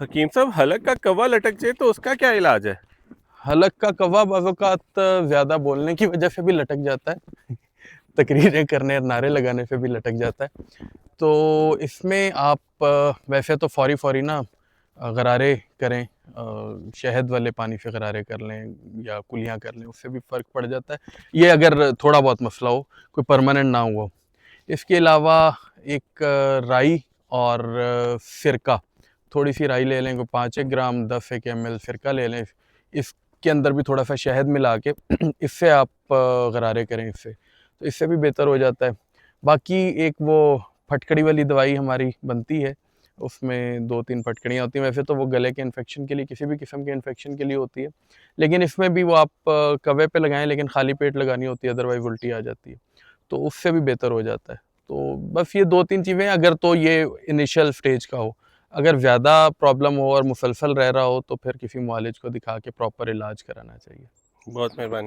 हकीम साहब, हलक का कौवा लटक जाए तो उसका क्या इलाज है? हलक का कौवा बाज़-औक़ात ज़्यादा बोलने की वजह से भी लटक जाता है। तकरीरें करने और नारे लगाने से भी लटक जाता है। तो इसमें आप वैसे तो फ़ौरी-फ़ौरी ना गरारे करें, शहद वाले पानी से गरारे कर लें या कुल्लियाँ कर लें, उससे भी फ़र्क पड़ जाता है। ये अगर थोड़ा बहुत मसला हो, कोई परमानेंट ना हुआ हो। इसके अलावा एक राई और सिरका, थोड़ी-सी राई ले लें, कोई 5 एक ग्राम, 10 एक एमएल सिरका ले लें। इसके अंदर भी थोड़ा-सा शहद मिला के इससे आप गरारे करें इससे, तो इससे भी बेहतर हो जाता है। बाकी एक वो फटकड़ी वाली दवाई हमारी बनती है, उसमें 2-3 फटकड़ियाँ होती हैं। वैसे तो वो गले के इन्फेक्शन के लिए, किसी भी किस्म के इन्फेक्शन के लिए होती है, लेकिन इसमें भी वो आप कवे पे लगाएँ, लेकिन खाली पेट लगानी होती है, अदरवाइज़ उल्टी आ जाती है। तो उससे भी बेहतर हो जाता है। तो बस ये 2-3 चीज़ें, अगर तो ये इनिशियल स्टेज का हो। अगर ज़्यादा प्रॉब्लम हो और मुसलसल रह रहा हो, तो फिर किसी मुआलिज को दिखा के प्रॉपर इलाज कराना चाहिए। बहुत मेहरबानी।